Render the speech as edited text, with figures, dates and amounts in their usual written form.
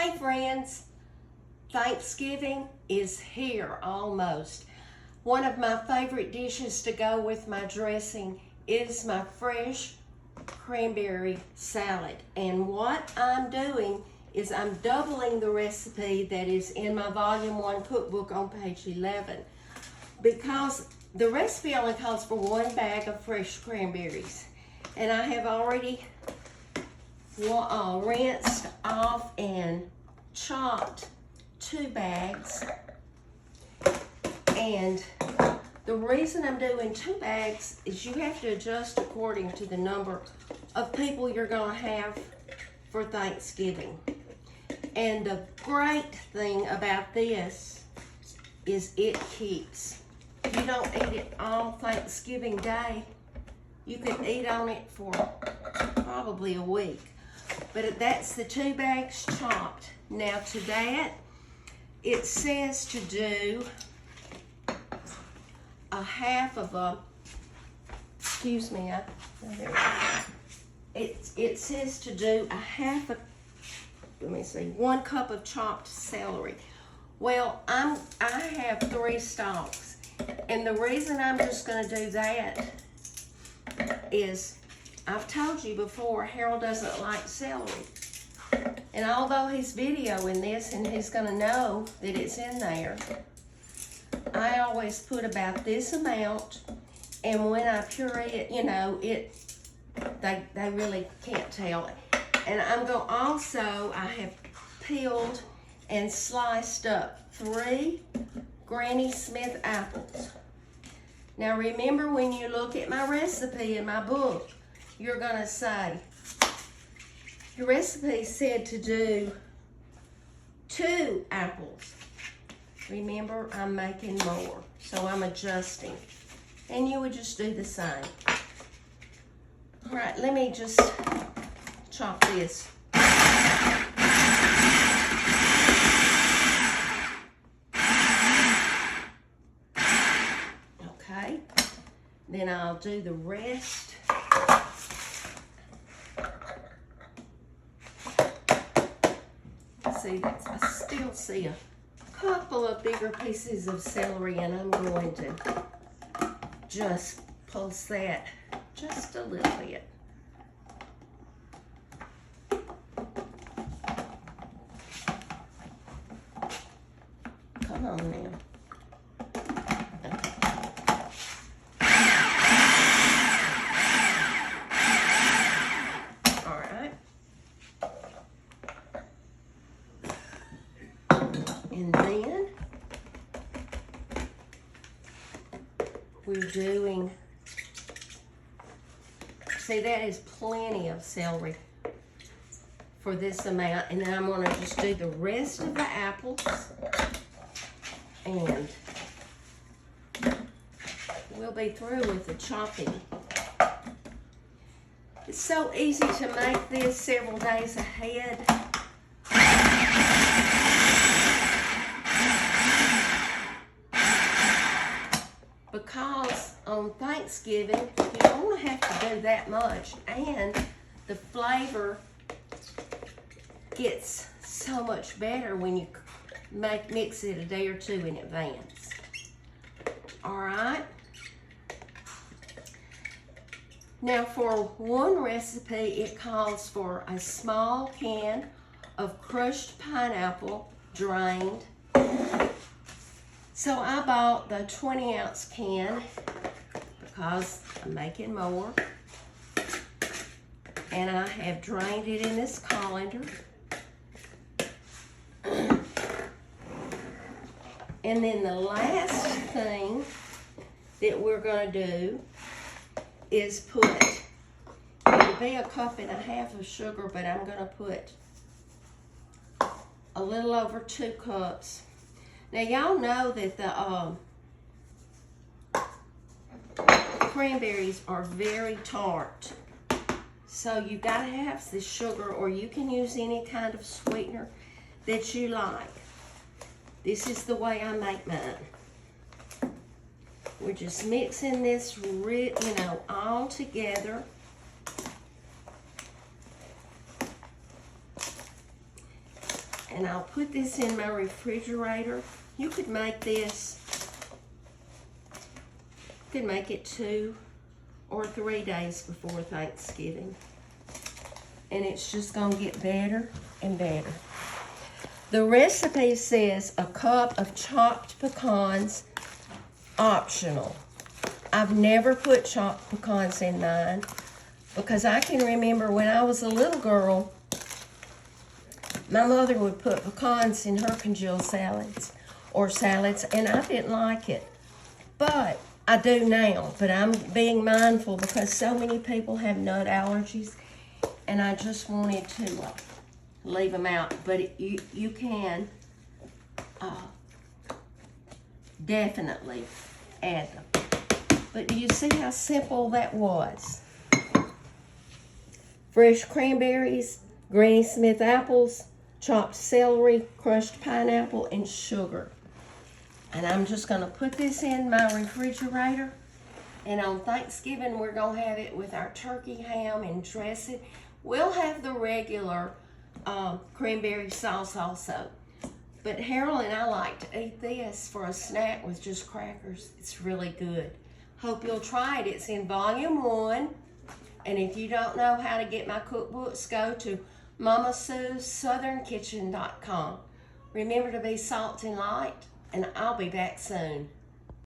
Hey friends, Thanksgiving is here almost. One of my favorite dishes to go with my dressing is my fresh cranberry salad. And what I'm doing is I'm doubling the recipe that is in my volume 1 cookbook on page 11, because the recipe only calls for 1 bag of fresh cranberries. And I have already rinsed off and chopped 2 bags. And the reason I'm doing 2 bags is you have to adjust according to the number of people you're going to have for Thanksgiving. And the great thing about this is it keeps. You don't eat it all Thanksgiving Day. You can eat on it for probably a week. But that's the 2 bags chopped. Now to that, it says to do a half of a, excuse me, it says to do a half a, let me see, 1 cup of chopped celery. Well, I have 3 stalks, and the reason I'm just going to do that is I've told you before, Harold doesn't like celery. And although he's videoing this and he's going to know that it's in there, I always put about this amount, and when I puree it, you know, they really can't tell. And I'm going to also, I have peeled and sliced up 3 Granny Smith apples. Now remember, when you look at my recipe in my book, you're going to say, your recipe said to do 2 apples. Remember, I'm making more, so I'm adjusting. And you would just do the same. All right, let me just chop this. Okay, then I'll do the rest. See, I still see a couple of bigger pieces of celery, and I'm going to just pulse that just a little bit. Come on now. And then we're doing, see, that is plenty of celery for this amount. And then I'm going to just do the rest of the apples, and we'll be through with the chopping. It's so easy to make this several days ahead. Because on Thanksgiving, you don't have to do that much, and the flavor gets so much better when you mix it a day or 2 in advance. All right. Now for one recipe, it calls for a small can of crushed pineapple, drained. So I bought the 20-ounce can because I'm making more. And I have drained it in this colander. And then the last thing that we're going to do is put, it'll be 1.5 cups of sugar, but I'm going to put a little over 2 cups. Now, y'all know that the cranberries are very tart. So you got to have the sugar, or you can use any kind of sweetener that you like. This is the way I make mine. We're just mixing this, all together. And I'll put this in my refrigerator. You could make this, you could make it 2 or 3 days before Thanksgiving. And it's just gonna get better and better. The recipe says a cup of chopped pecans, optional. I've never put chopped pecans in mine because I can remember when I was a little girl, my mother would put pecans in her congealed salads or salads, and I didn't like it. But I do now, but I'm being mindful because so many people have nut allergies, and I just wanted to leave them out. But you can definitely add them. But do you see how simple that was? Fresh cranberries, Granny Smith apples, chopped celery, crushed pineapple, and sugar. And I'm just gonna put this in my refrigerator. And on Thanksgiving, we're gonna have it with our turkey ham and dress it. We'll have the regular cranberry sauce also. But Harold and I like to eat this for a snack with just crackers. It's really good. Hope you'll try it. It's in volume 1. And if you don't know how to get my cookbooks, go to MamaSue'sSouthernKitchen.com. Remember to be salt and light, and I'll be back soon.